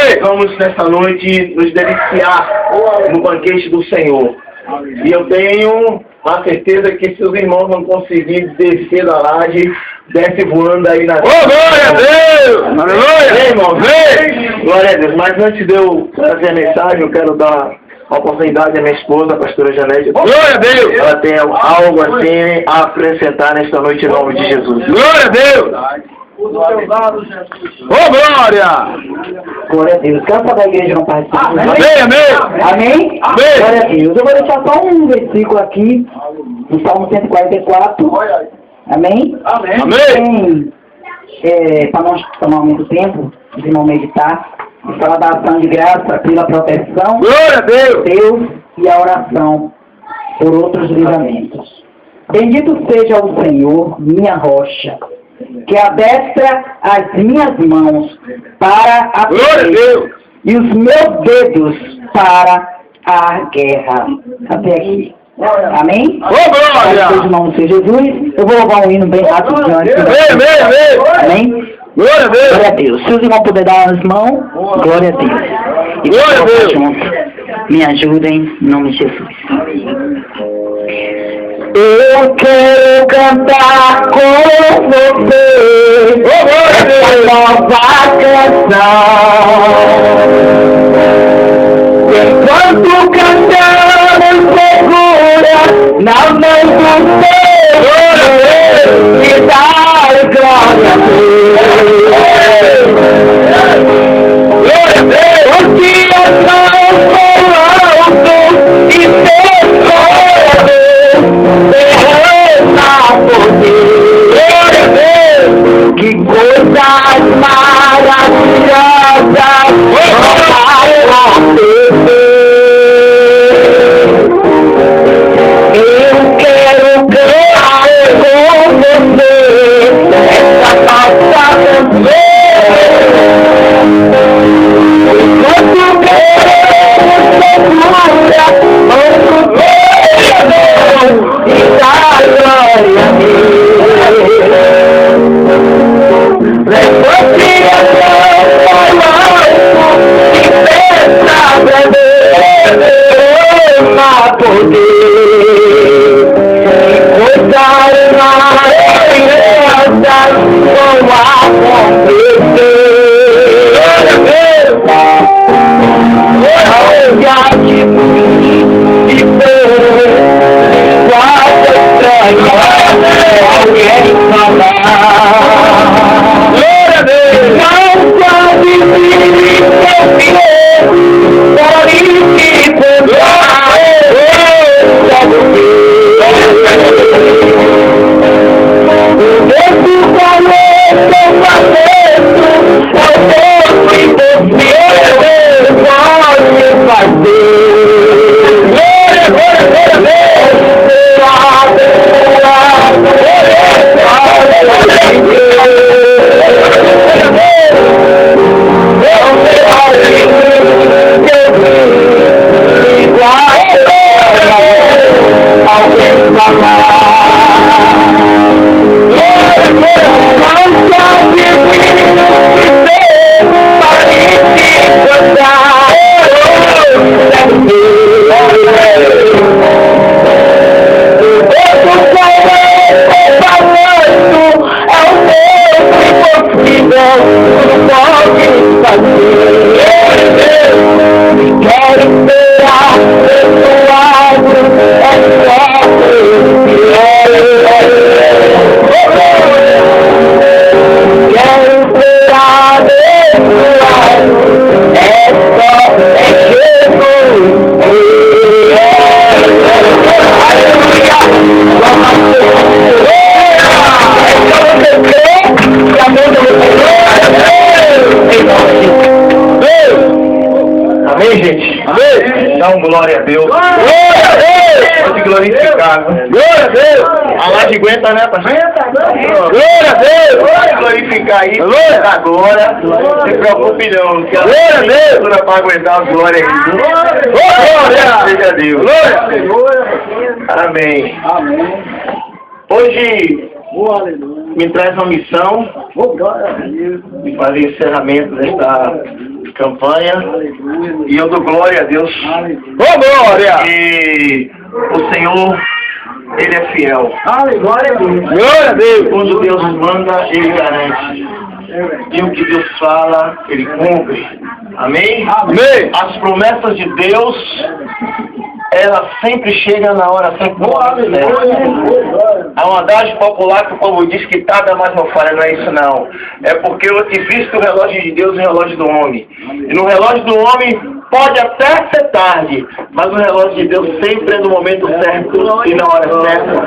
Amém. Vamos nessa noite nos deliciar no banquete do Senhor. E eu tenho a certeza que se os irmãos não conseguirem descer da laje, desce voando aí na... Glória a Deus! Aleluia! Vem, irmão, vem! Glória a Deus. Mas antes de eu trazer a mensagem, eu quero dar a oportunidade à minha esposa, a pastora Janete. Glória a Deus! Ela tem algo assim a acrescentar nesta noite em nome de Jesus. Glória a Deus! Ô, glória! Glória a Deus. Quero saber a igreja não participa. Amém, amém! Amém? Amém. Glória a Deus. Eu vou deixar só um versículo aqui, no Salmo 144. Amém? Amém! Para nós tomar muito tempo, os irmãos meditar, e falar da ação de graça pela proteção, Glória a Deus! Deus e a oração por outros livramentos. Bendito seja o Senhor, minha rocha, que adestra as minhas mãos para a Glória a peleja Deus! e os meus dedos para a guerra. Até aqui. Amém? Ô, glória! Em nome do Senhor Jesus, eu vou louvar um hino bem rápido. Amém, amém, amém! Amém? Glória a Deus! Glória a Deus. Se os irmãos puderem dar as mãos, glória a Deus. E Glória a Deus. juntos, me ajudem em nome de Jesus. Eu quero cantar com você essa nova canção. Enquanto cantamos segura na mão do Senhor, e dá glória a Deus. Glória a Deus. Porque as mãos são alto e derrama poder. Glória a Deus. Que coisas maravilhosas vai acontecer. Eu quero cantar com você essa nossa canção. Enquanto queremos segura, outro Deus e dá glória a Deus. Levante a mão ao alto e peça pra Deus na poder. Coisas maravilhosas vão acontecer. Olha de mim e ver linguagem estranha alguém falar. Glória a Deus! Não sabe se confio, por isso contar. Esse valor que eu faço, eu vou impossível, pode fazer. Glória, glória, Amém, gente? Amém? Dá um glória a Deus. Glória a Deus! Pode glorificar. Glória a Deus! A laje aguenta, né, pastor? Glória a Deus! Pode glorificar aí. Glória. Agora, não se preocupe não. Que a Glória a Deus! Deus para aguentar a glória aí. Glória! Seja Deus. Glória! Amém. Amém. Hoje me traz uma missão de fazer encerramento desta campanha. E eu dou glória a Deus. Glória! E o Senhor, Ele é fiel. Glória a Deus. Glória a Deus! Quando Deus manda, Ele garante. E o que Deus fala, Ele cumpre. Amém? Amém! As promessas de Deus, ela sempre chega na hora certa. Há um adágio popular que o povo diz que tarda mais não falha, não é isso não. É porque existe o relógio de Deus e o relógio do homem. E no relógio do homem pode até ser tarde, mas o relógio de Deus sempre é no momento certo e na hora certa.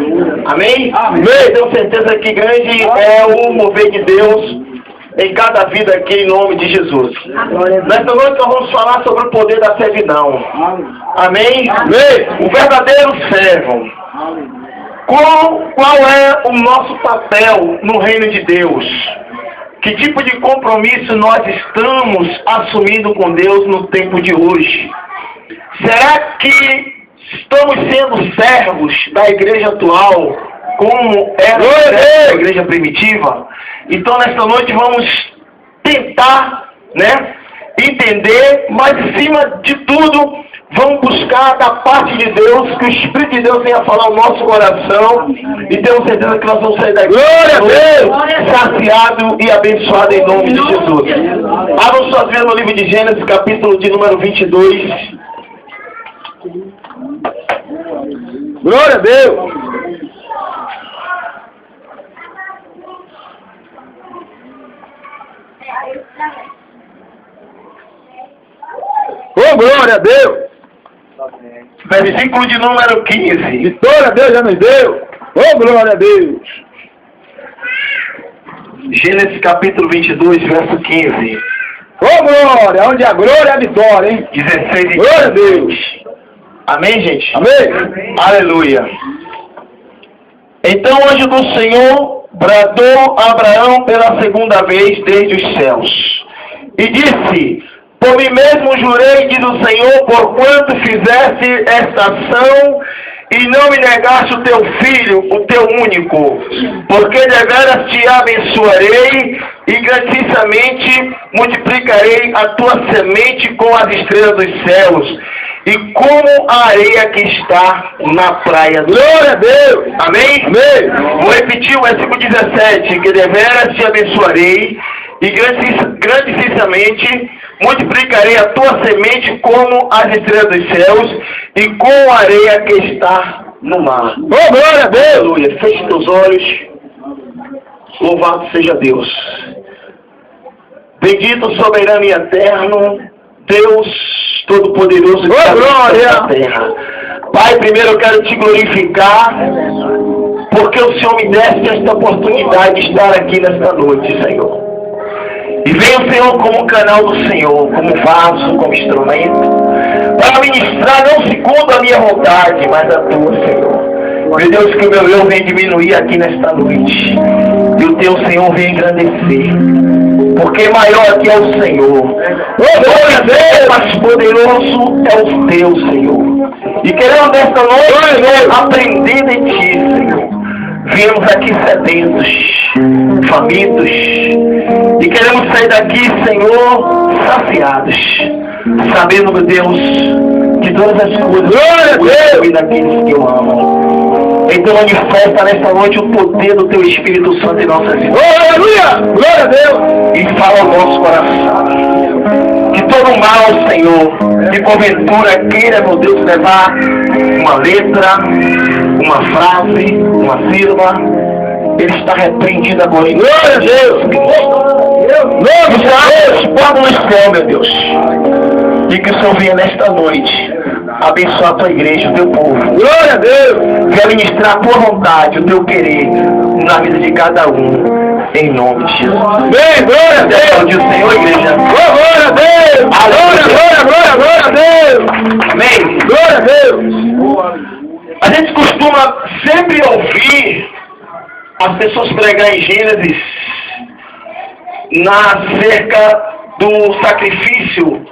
Amém? Amém. Eu tenho certeza que grande é o mover de Deus em cada vida aqui, em nome de Jesus. Nesta noite nós vamos falar sobre o poder da servidão. Amém? Amém. O verdadeiro servo. Qual é o nosso papel no reino de Deus? Que tipo de compromisso nós estamos assumindo com Deus no tempo de hoje? Será que estamos sendo servos da igreja atual, como era a igreja primitiva? Então, nesta noite, vamos tentar, entender, mas, acima de tudo, vamos buscar da parte de Deus, que o Espírito de Deus venha falar ao nosso coração, e tenho certeza que nós vamos sair daqui saciado e abençoado em nome de Jesus. Abram suas vidas no livro de Gênesis, capítulo de número 22. Glória a Deus! Glória a Deus! Versículo de número 15. Vitória a Deus já nos deu! Glória a Deus! Gênesis capítulo 22, verso 15. Glória! Onde a glória é a vitória, hein? 16 e Glória a Deus! Amém, gente? Amém! Aleluia! Então o anjo do Senhor bradou a Abraão pela segunda vez desde os céus. E disse: por mim mesmo jurei, diz o Senhor, porquanto fizeste esta ação e não me negaste o teu filho, o teu único, porque deveras te abençoarei e grandissamente multiplicarei a tua semente como as estrelas dos céus e como a areia que está na praia. Glória a Deus! Amém? Amém! Vou repetir o versículo 17, que deveras te abençoarei e grandissimamente multiplicarei a tua semente como as estrelas dos céus e como a areia que está no mar. Glória a Deus! Aleluia. Feche teus olhos. Louvado seja Deus. Bendito, soberano e eterno, Deus Todo-Poderoso que está na terra. Pai, primeiro eu quero te glorificar, porque o Senhor me desse esta oportunidade de estar aqui nesta noite, Senhor. E venha, Senhor, como canal do Senhor, como vaso, como instrumento, para ministrar não segundo a minha vontade, mas a tua, Senhor. Meu Deus, que o meu eu venha diminuir aqui nesta noite, e o teu Senhor venha engrandecer, porque maior aqui é o Senhor. O Deus mais poderoso é o teu, Senhor. E queremos nesta noite, Senhor, aprender de ti, Senhor. Viemos aqui sedentos, famintos, e queremos sair daqui, Senhor, saciados, sabendo, meu Deus, de todas as coisas, glória daqueles que eu amo. Então manifesta nesta noite o poder do teu Espírito Santo em nossas vidas. Aleluia! Glória a Deus! E fala ao nosso coração. Que todo mal, Senhor, que porventura queira, meu Deus, levar uma letra, uma frase, uma sílaba, ele está repreendido agora. Glória a Deus! Deus, guarda no céu, meu Deus. E que o Senhor venha nesta noite abençoar a tua igreja, o teu povo. Glória a Deus! Venha ministrar a tua vontade, o teu querer na vida de cada um, em nome de Jesus. Bem, glória a Deus! Diz o Senhor, igreja. Glória a Deus! Glória a Deus! Amém? Glória a Deus! A gente costuma sempre ouvir as pessoas pregar em Gênesis acerca do sacrifício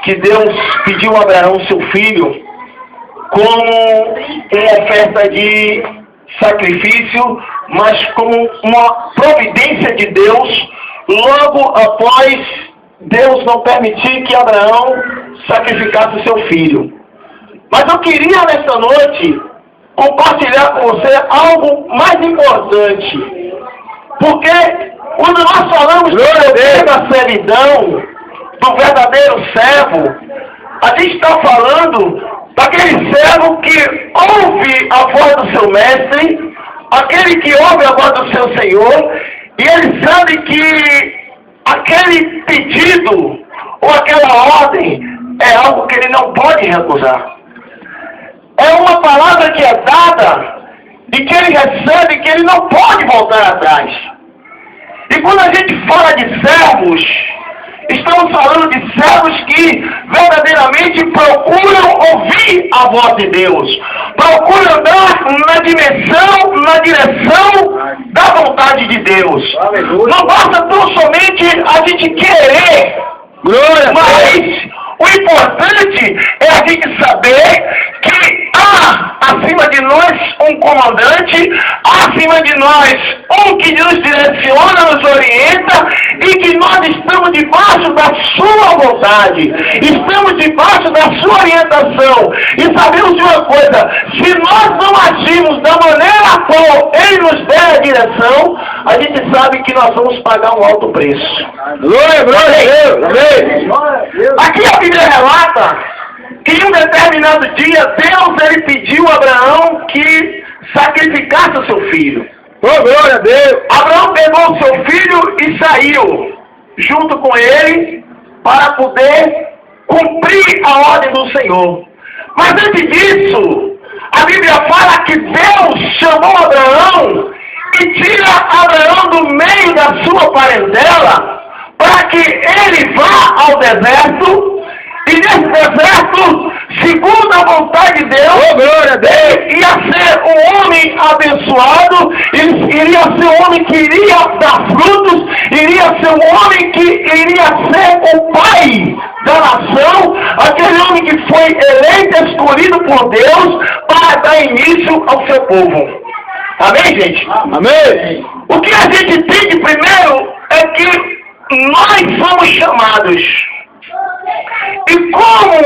que Deus pediu a Abraão, seu filho, como uma oferta de sacrifício mas como uma providência de Deus, logo após Deus não permitir que Abraão sacrificasse seu filho. Mas eu queria nesta noite compartilhar com você algo mais importante. Porque quando nós falamos da servidão, do verdadeiro servo, a gente está falando daquele servo que ouve a voz do seu mestre, aquele que ouve a voz do seu Senhor, e ele sabe que aquele pedido ou aquela ordem é algo que ele não pode recusar. É uma palavra que é dada e que ele recebe que ele não pode voltar atrás. E quando a gente fala de servos, estamos falando de servos que verdadeiramente procuram ouvir a voz de Deus, procuram andar na direção da vontade de Deus. Não basta tão somente a gente querer, mas o importante é a gente saber que há acima de nós um comandante, há acima de nós um que nos direciona, nos orienta, e que nós estamos debaixo da sua vontade, estamos debaixo da sua orientação, e sabemos de uma coisa: se nós não agimos da maneira a qual ele nos der a direção, a gente sabe que nós vamos pagar um alto preço. Glória a Deus! Aqui a Bíblia relata que em um determinado dia Deus ele pediu a Abraão que sacrificasse o seu filho. Oh, glória a Deus! Abraão pegou o seu filho e saiu junto com ele para poder cumprir a ordem do Senhor. Mas antes disso, a Bíblia fala que Deus chamou Abraão e tira Abraão do meio da sua parentela para que ele vá ao deserto. E nesse deserto, segundo a vontade de Deus, ele ia ser um homem abençoado, ele iria ser um homem que iria dar frutos, iria ser um homem que iria ser o pai da nação, aquele homem que foi eleito, escolhido por Deus para dar início ao seu povo. Amém, gente? Amém! O que a gente entende primeiro é que nós somos chamados. E como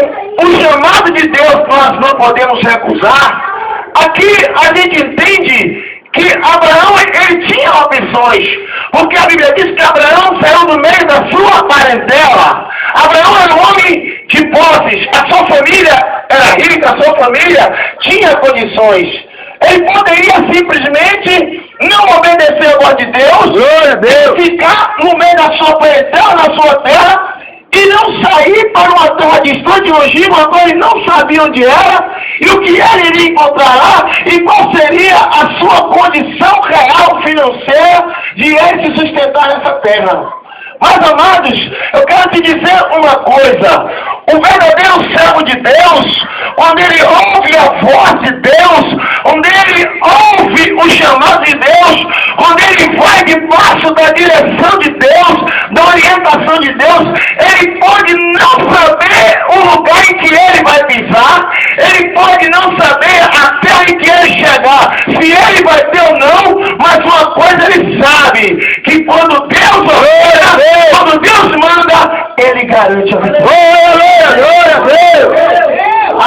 o chamado de Deus nós não podemos recusar, aqui a gente entende que Abraão ele tinha opções, porque a Bíblia diz que Abraão saiu do meio da sua parentela. Abraão era um homem de posses, a sua família era rica, a sua família tinha condições. Ele poderia simplesmente não obedecer a voz de Deus, ficar no meio da sua parentela, na sua terra, e não sair para uma terra distante, longínqua, qual ele não sabia onde era, e o que ele iria encontrar lá, e qual seria a sua condição real financeira de ele se sustentar nessa terra. Mas, amados, eu quero te dizer uma coisa: o verdadeiro servo de Deus, quando ele ouve a voz de Deus, quando ele ouve o chamado de Deus, quando ele vai debaixo da direção de Deus, da orientação de Deus, ele pode não saber o lugar em que ele vai pisar, ele pode não saber a terra em que ele chegar, se ele vai ter ou não, mas uma coisa ele sabe: que quando Deus ordena, quando Deus manda, ele garante a vitória. Glória a Deus!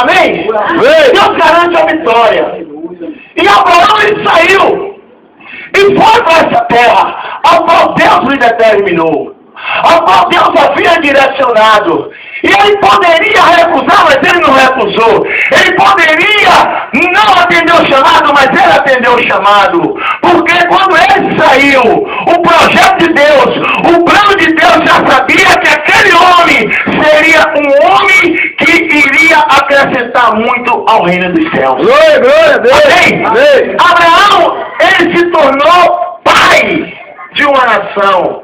Amém? Deus garante a vitória. E Abraão ele saiu e foi para essa terra a qual Deus lhe determinou, a qual Deus havia direcionado. E ele poderia recusar, mas ele não recusou. Ele poderia não atender o chamado, mas ele atendeu o chamado. Porque quando ele saiu, o projeto de Deus, o plano de Deus já sabia que aquele homem seria um homem que iria acrescentar muito ao reino dos céus. Glória a Deus! Amém? Abraão, ele se tornou pai de uma nação.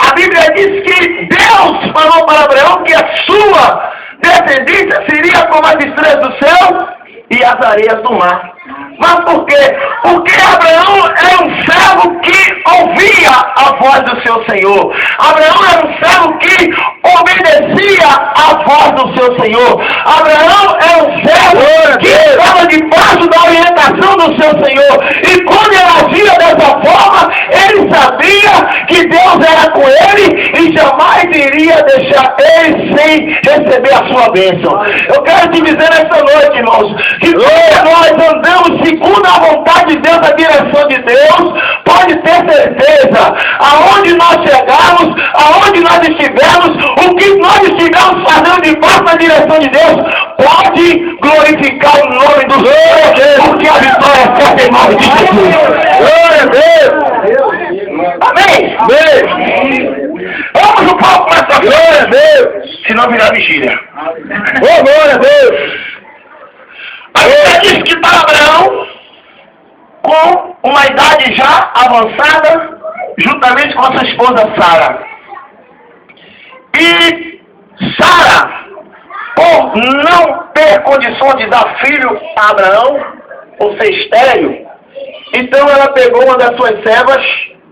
A Bíblia diz que Deus falou para Abraão que a sua descendência seria como as estrelas do céu e as areias do mar. Mas por quê? Porque Abraão era um servo que ouvia a voz do seu Senhor. Abraão era um servo que obedecia a voz do seu Senhor. Abraão era um servo que estava debaixo da orientação coração do seu Senhor. E quando ele agia dessa forma, ele sabia que Deus era com ele e jamais iria deixar ele sem receber a sua bênção. Eu quero te dizer nessa noite, irmãos, que quando nós andamos segundo a vontade de Deus, a direção de Deus, pode ter certeza, aonde nós chegarmos, aonde nós estivermos, o que nós estivermos fazendo debaixo da direção de Deus, pode glorificar o nome do Senhor, porque a vitória é certa em nome de Jesus. Glória a Deus! Amém? Amém! Vamos no palco mais pra glória a Deus! Se não virar vigília. Oh, glória a Deus! A Bíblia diz que para Abraão, com uma idade já avançada, juntamente com a sua esposa Sara. E Sara, por não ter condição de dar filho a Abraão, por ser estéril, então ela pegou uma das suas servas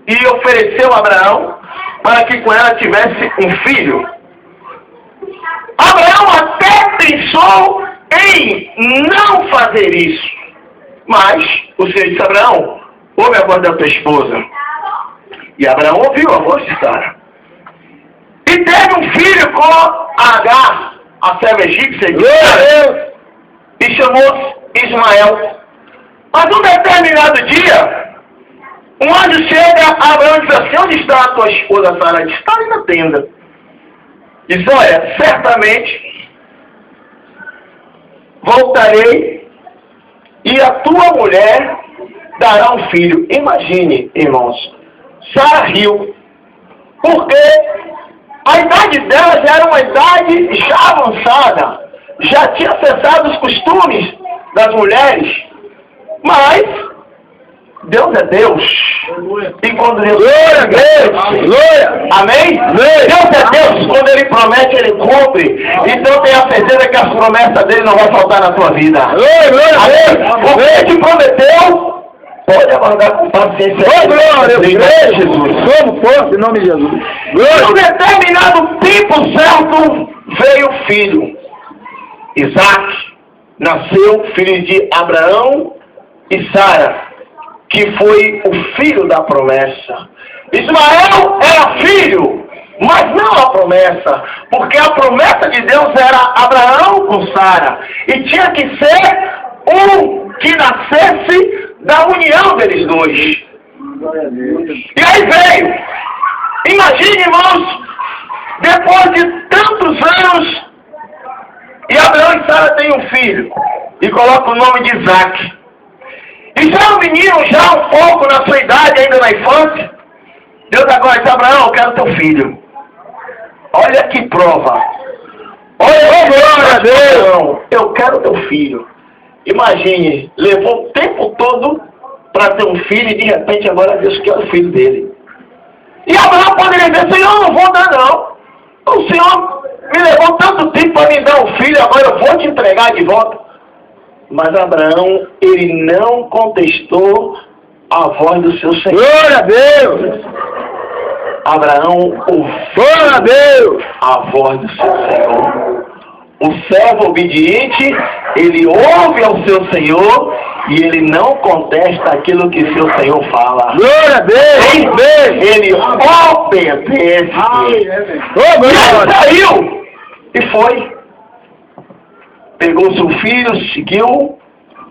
e ofereceu a Abraão para que com ela tivesse um filho. Abraão até pensou em não fazer isso, mas o Senhor disse: Abraão, ouve a voz da tua esposa. E Abraão ouviu a voz de Sara. E teve um filho com Agar, a serva egípcia, e chamou-se Ismael. Mas um determinado dia, um anjo chega a Abraão e diz assim: onde está a tua esposa Sara? Diz: está ali na tenda. Diz: olha, certamente voltarei e a tua mulher dará um filho. Imagine, irmãos, Sara riu, porque a idade dela já era uma idade já avançada, já tinha cessado os costumes das mulheres, mas Deus é Deus. E quando Deus é Deus, amém? Deus é Deus, quando Ele promete, Ele cumpre. Então tenha certeza que as promessas dele não vão faltar na tua vida. Amém? O que Ele te prometeu, pode aguardar com paciência. Jesus. Somos fortes em nome de Jesus. Em um determinado tempo certo, veio o filho. Isaac nasceu, filho de Abraão e Sara, que foi o filho da promessa. Ismael era filho, mas não a promessa, porque a promessa de Deus era Abraão com Sara, e tinha que ser um que nascesse da união deles dois. E aí veio. Imagine, irmãos, depois de tantos anos, e Abraão e Sara têm um filho, e coloca o nome de Isaac. E já o menino, já um pouco na sua idade, ainda na infância, Deus agora diz: Abraão, eu quero teu filho. Olha que prova. Olha, glória a Deus, eu quero teu filho. Imagine, levou o tempo todo para ter um filho, e de repente agora Deus quer o filho dele. E Abraão poderia dizer: Senhor, eu não vou dar não. O Senhor me levou tanto tempo para me dar um filho, agora eu vou te entregar de volta. Mas Abraão, ele não contestou a voz do seu Senhor. Glória a Deus! Abraão ouviu a voz do seu Senhor. O servo obediente, ele ouve ao seu Senhor e ele não contesta aquilo que seu Senhor fala. Glória a Deus! Ele obedece. E ele saiu e foi. Pegou seu filho, seguiu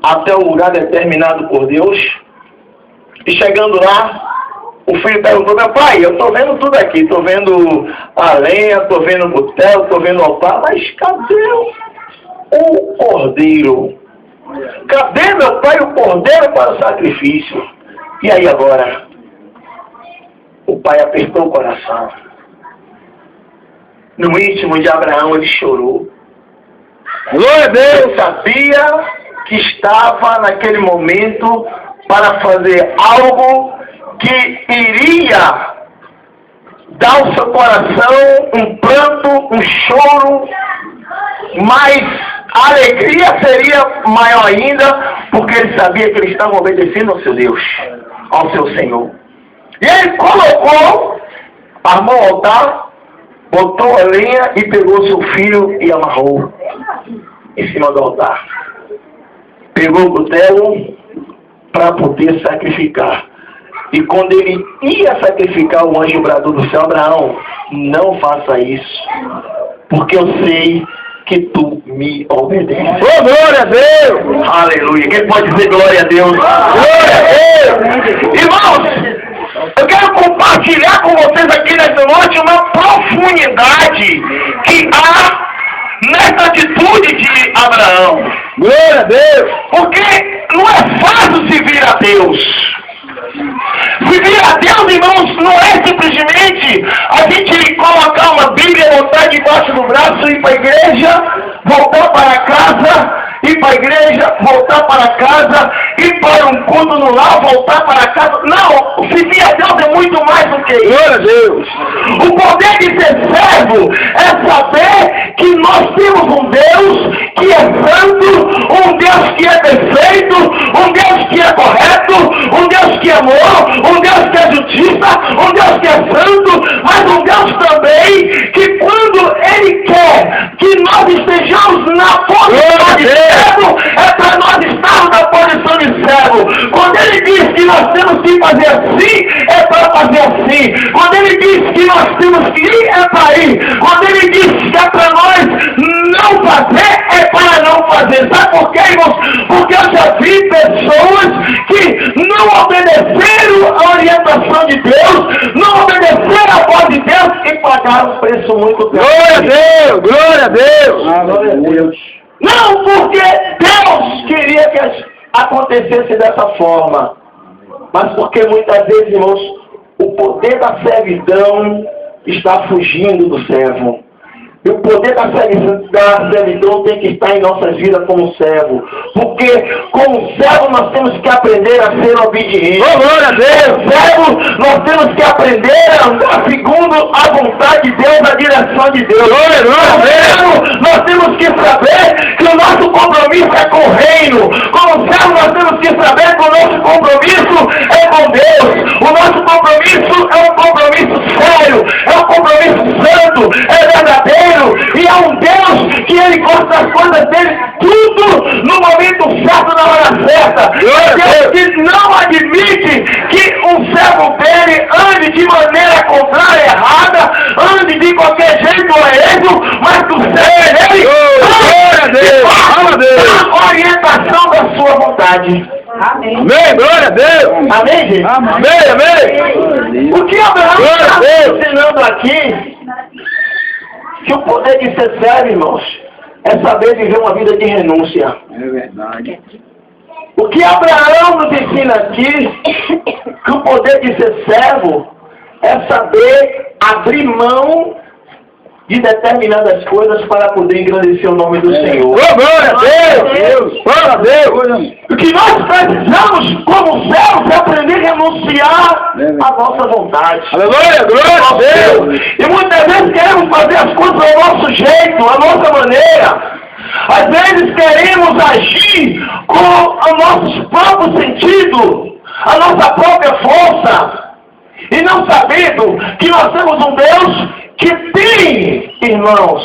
até o lugar determinado por Deus. E chegando lá, o filho perguntou: meu pai, eu estou vendo tudo aqui. Estou vendo a lenha, estou vendo o cutelo, estou vendo o altar. Mas cadê o cordeiro? Cadê, meu pai, o cordeiro para o sacrifício? E aí agora? O pai apertou o coração. No íntimo de Abraão, ele chorou. Glória a Deus! Ele sabia que estava naquele momento para fazer algo que iria dar ao seu coração um pranto, um choro, mas a alegria seria maior ainda, porque ele sabia que ele estava obedecendo ao seu Deus, ao seu Senhor. E ele colocou, armou o altar, botou a lenha e pegou seu filho e amarrou em cima do altar. Pegou o cutelo para poder sacrificar. E quando ele ia sacrificar, o anjo bradou do céu: Abraão, não faça isso, porque eu sei que tu me obedeces. Oh, glória a Deus! Aleluia. Quem pode dizer glória a Deus? Glória a Deus! Irmãos, eu quero compartilhar com vocês aqui nessa noite uma profundidade que há nessa atitude de Abraão. Glória a Deus! Porque não é fácil servir a Deus. Servir a Deus, irmãos, não é simplesmente a gente colocar uma Bíblia, botar debaixo do braço, ir para a igreja, voltar para casa, ir para a igreja, voltar para casa, ir para um culto no lar, voltar para casa. Não, servir a Deus é muito mais do que isso. Glória a Deus! O poder de ser servo é saber que nós temos um Deus que é santo, um Deus que é perfeito, um Deus que é correto, um Deus que é amor, um Deus que é justiça, um Deus que é santo, mas um Deus também que quando Ele quer que nós estejamos na posição de servo, é para nós estarmos na posição de servo. Quando Ele diz que nós temos que fazer assim, é para fazer assim. Quando Ele diz que nós temos que ir, é para ir. Quando Ele diz que é para nós não fazer, é para não fazer. Sabe por quê, irmãos? Porque eu já vi pessoas que não obedeceram a orientação de Deus, não obedeceram a voz de Deus e pagaram um preço muito grande. Glória a Deus! Glória a Deus! Glória a Deus. Não porque Deus queria que acontecesse dessa forma, mas porque muitas vezes, irmãos, o poder da servidão está fugindo do servo. E o poder da servidão tem que estar em nossas vidas como servo. Porque como servo nós temos que aprender a ser obedientes. Oh, glória a Deus! Como servo nós temos que aprender a andar segundo a vontade de Deus, a direção de Deus. Glória a Deus! Nós temos que saber que o nosso compromisso é com o reino. Como servo nós temos que saber que o nosso compromisso é com Deus. O nosso compromisso é um compromisso sério, é um compromisso santo, é verdadeiro. E é um Deus que Ele gosta das coisas dele, tudo no momento certo, na hora certa. É Deus que não admite que um servo dele ande de maneira contrária, errada, ande de qualquer jeito ou erro, mas que o servo dele ande a orientação da sua vontade. Amém. Amém! Glória a Deus! Amém, gente? Amém! Amém! O que Abraão Glória a está Deus! ensinando aqui, que o poder de ser servo, irmãos, é saber viver uma vida de renúncia. É verdade. O que Abraão nos ensina aqui, que o poder de ser servo é saber abrir mão de determinadas coisas para poder engrandecer o nome do Senhor. Oh, glória a Deus! Glória a Deus! O que nós precisamos, como servos, é aprender a renunciar à nossa vontade. Aleluia! Glória a Deus! E muitas vezes queremos fazer as coisas ao nosso jeito, à nossa maneira. Às vezes queremos agir com o nosso próprio sentido, a nossa própria força. E não sabendo que nós temos um Deus que tem, irmãos,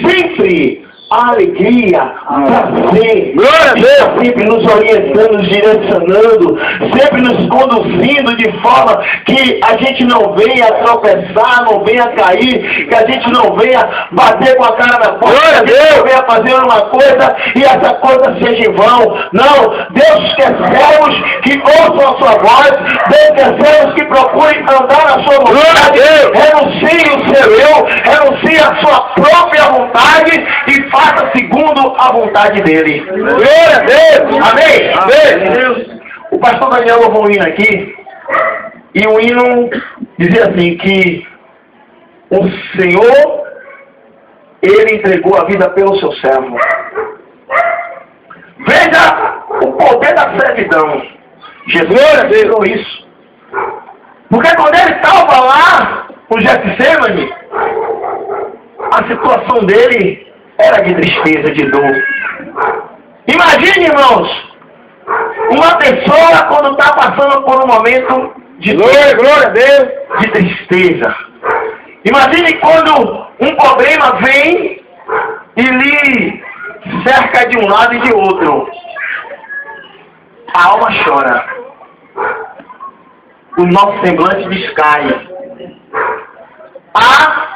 sempre a alegria, prazer, Glória a Deus! sempre nos orientando, nos direcionando, sempre nos conduzindo de forma que a gente não venha tropeçar, não venha cair, que a gente não venha bater com a cara na porta, Glória a que a gente Deus! não venha fazer uma coisa e essa coisa seja em vão. Não, Deus quer servos que ouçam a sua voz, Deus quer servos que procurem andar na sua Glória a vontade, Deus! renuncie o seu eu, renuncie a sua própria vontade e faça segundo a vontade dele. Glória a Deus! Amém? Amém! O pastor Daniel louvou um hino aqui, e o hino dizia assim, que o Senhor, Ele entregou a vida pelo seu servo. Veja o poder da servidão. Jesus ensinou isso. Porque quando ele estava lá, o Getsemane, a situação dele era de tristeza, de dor. Imagine, irmãos, uma pessoa quando está passando por um momento de dor, Glória a Deus! de tristeza. Imagine quando um problema vem e lhe cerca de um lado e de outro. a alma chora. O nosso semblante descai. Há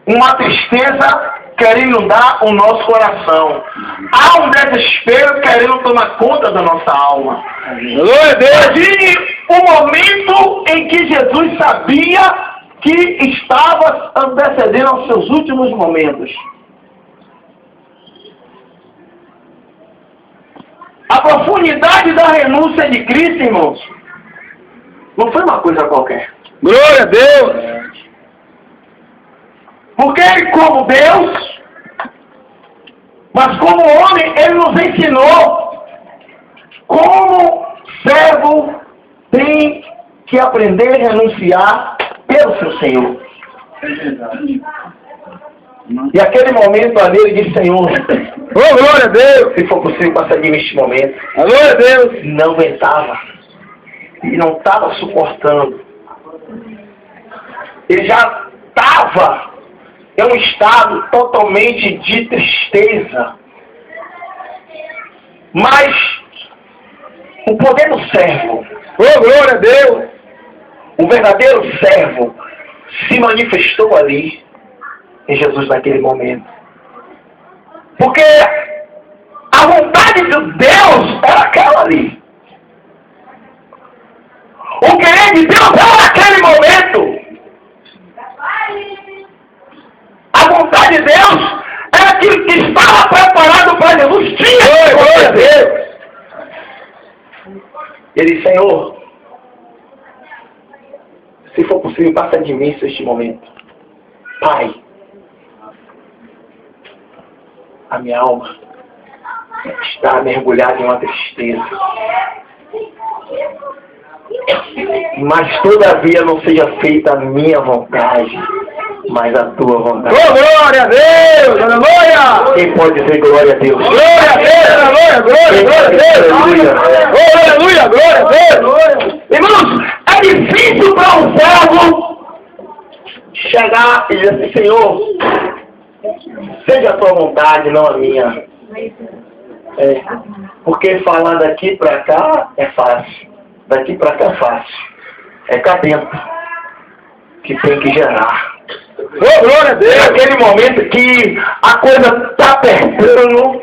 uma tristeza querendo inundar o nosso coração. Há um desespero querendo tomar conta da nossa alma. Glória a Deus! Imagine o momento em que Jesus sabia que estava antecedendo aos seus últimos momentos. A profundidade da renúncia de Cristo, irmãos, não foi uma coisa qualquer. Glória a Deus! Porque ele, como Deus, mas como homem, ele nos ensinou como servo tem que aprender a renunciar pelo seu Senhor. E aquele momento ali ele disse: Senhor, Oh, glória a Deus! se for possível passar de mim este momento. Glória a Deus! Não aguentava. E não estava suportando. Ele já estava em um estado totalmente de tristeza. Mas o poder do servo, Oh, glória a Deus! o verdadeiro servo, se manifestou ali em Jesus naquele momento. Porque a vontade de Deus era aquela ali. O querer de Deus era naquele momento. A vontade de Deus era aquilo que estava preparado para Jesus. Tinha glória a Deus. Ele disse: Senhor, se for possível, passa de mim este momento. Pai, a minha alma está mergulhada em uma tristeza. Mas todavia não seja feita a minha vontade, mas a tua vontade. Oh, glória a Deus! Aleluia! Quem pode dizer glória a Deus? Glória a Deus! Aleluia! Glória a Deus! Aleluia! Oh, aleluia! Glória a Deus! Irmãos, é difícil para um servo chegar e dizer assim: Senhor, seja a tua vontade, não a minha. Porque falar daqui para cá é fácil. Daqui para cá é fácil. É cá dentro que tem que gerar. Oh, glória a É Deus! aquele momento que a coisa está apertando,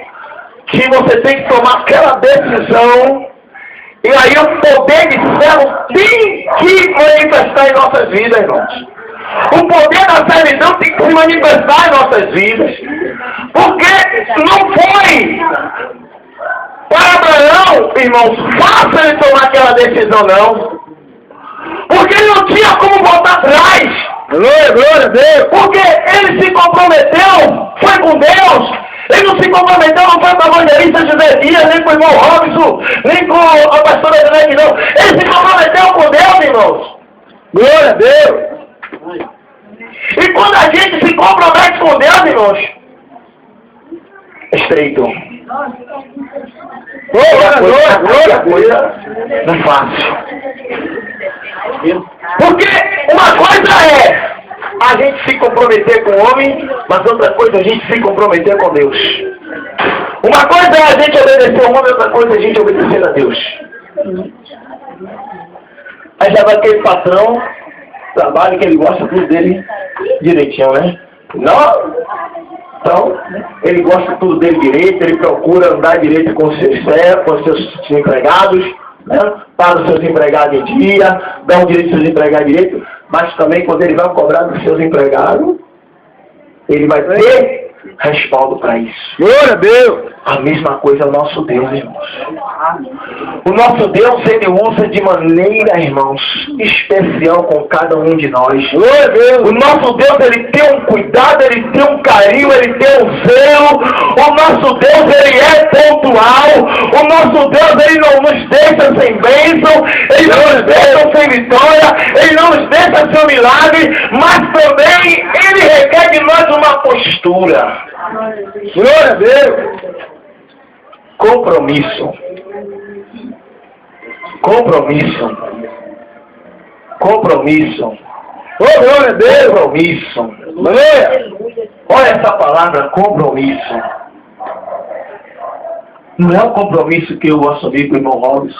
que você tem que tomar aquela decisão, e aí o poder de servo tem que manifestar em nossas vidas, irmãos. O poder da servidão tem que se manifestar em nossas vidas. Porque não foi para Abraão, irmãos, fácil ele tomar aquela decisão, não. Porque ele não tinha como voltar atrás. Glória a Deus! Porque ele se comprometeu, foi com Deus. Ele não se comprometeu, não foi com a evangelista José Dias, nem com o irmão Robson, nem com a pastora Edneck, não. Ele se comprometeu com Deus, irmãos. Glória a Deus! E quando a gente se compromete com Deus, irmãos, é estreito. Glória a Coisa não é fácil. Porque uma coisa é a gente se comprometer com o homem, mas outra coisa é a gente se comprometer com Deus. Uma coisa é a gente obedecer ao homem, outra coisa é a gente obedecer a Deus. Aí já vai aquele patrão, trabalho que ele gosta tudo dele direitinho, né? Não? Então, ele gosta tudo dele direito, ele procura andar direito com os seus empregados, né? Paga os seus empregados em dia, dá o direito dos seus empregados direito, mas também quando ele vai cobrar dos seus empregados, ele vai ter respaldo para isso. Glória a Deus! A mesma coisa é o nosso Deus, irmãos. O nosso Deus, ele usa de maneira, irmãos, especial com cada um de nós. Glória a Deus! O nosso Deus, ele tem um cuidado, ele tem um carinho, ele tem um zelo. O nosso Deus, ele é pontual. O nosso Deus, ele não nos deixa sem bênção, ele não nos deixa sem vitória, ele não nos deixa sem milagre, mas também ele requer de nós uma postura. Glória a Deus! Compromisso. Compromisso. Compromisso. Oh, glória a Deus! Compromisso. Aleluia! Olha essa palavra, compromisso. Não é o compromisso que eu assumi com o irmão Robson.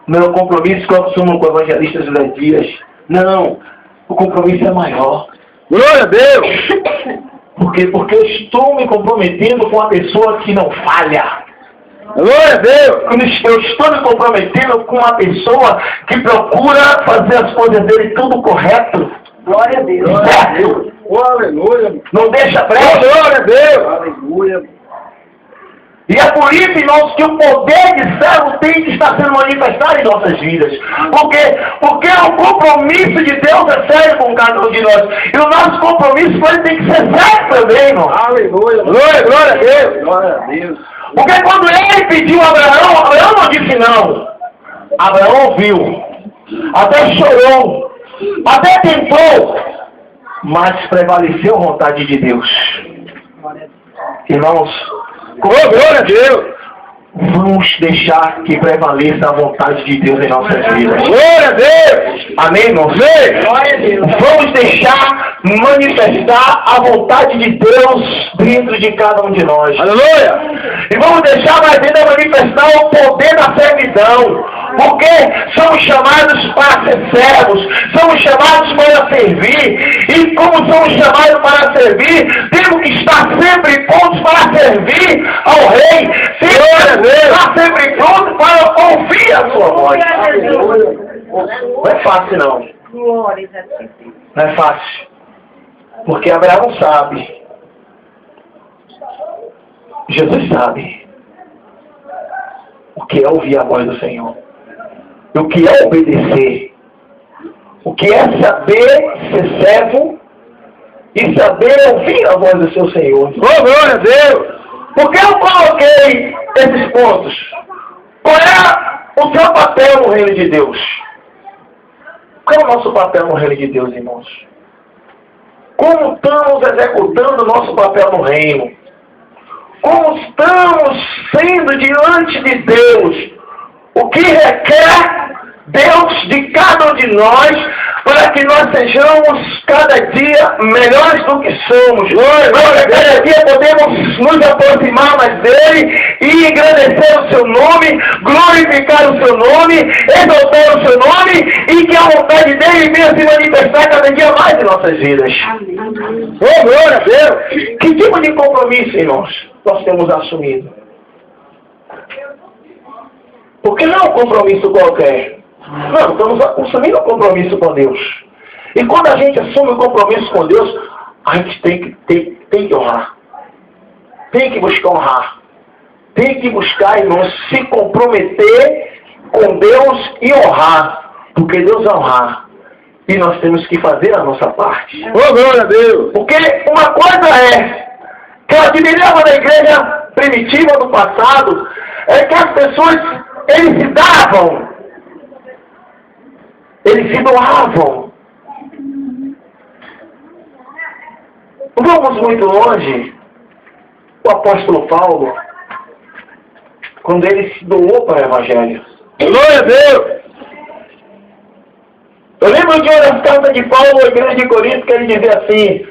Meu compromisso que eu assumo com o evangelista José Dias. Não, o compromisso é maior. Glória a Deus! Porque eu estou me comprometendo com a pessoa que não falha. Glória a Deus! Eu estou me comprometendo com uma pessoa que procura fazer as coisas dele tudo correto. Glória a Deus. Certo? Aleluia! Não deixa brecha. Glória a Deus! Aleluia. E é por isso, irmãos, que o poder de servo tem que estar sendo manifestado em nossas vidas. Porque o compromisso de Deus é sério com cada um de nós. E o nosso compromisso com ele tem que ser sério também, irmão. Aleluia! Glória a Deus! Glória a Deus. Porque quando ele pediu a Abraão, Abraão não disse não. Abraão ouviu. Até chorou. Até tentou. Mas prevaleceu a vontade de Deus. Irmãos, Glória a Deus! vamos deixar que prevaleça a vontade de Deus em nossas vidas. Glória a Deus! Amém, irmãos? Glória a Deus. Vamos deixar manifestar a vontade de Deus dentro de cada um de nós. Aleluia! E vamos deixar mais ainda manifestar o poder da servidão. Porque somos chamados para ser servos. Somos chamados para servir. E como somos chamados para servir, temos que estar sempre prontos para servir ao Rei. Estar sempre prontos para ouvir a sua voz. Não é fácil, não. Glória a Deus. Não é fácil. Porque Abraão sabe. Jesus sabe o que é ouvir a voz do Senhor. O que é obedecer. O que é saber ser servo e saber ouvir a voz do seu Senhor. Glória a Deus! Por que eu coloquei esses pontos? Qual é o seu papel no reino de Deus? Qual é o nosso papel no reino de Deus, irmãos? Como estamos executando o nosso papel no reino? Como estamos sendo diante de Deus? O que requer Deus de cada um de nós para que nós sejamos cada dia melhores do que somos. Para que cada dia podemos nos aproximar mais dele e engrandecer o seu nome, glorificar o seu nome, exaltar o seu nome e que a vontade dele venha se manifestar cada dia mais em nossas vidas. Glória a Deus! Que tipo de compromisso, irmãos, nós temos assumido? Porque não é um compromisso qualquer. Não, estamos assumindo um compromisso com Deus. E quando a gente assume um compromisso com Deus, a gente tem que honrar. Tem que buscar honrar. Tem que buscar, irmãos, se comprometer com Deus e honrar. Porque Deus é honrar. E nós temos que fazer a nossa parte. Glória a Deus! Porque uma coisa é que eu admirava na igreja primitiva do passado, é que as pessoas, eles se davam. Eles se doavam. Vamos muito longe. O apóstolo Paulo, quando ele se doou para o Evangelho. Glória a Deus! Eu lembro de uma carta de Paulo à igreja de Corinto, que ele dizia assim: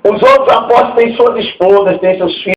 os outros apóstolos têm suas esposas, têm seus filhos.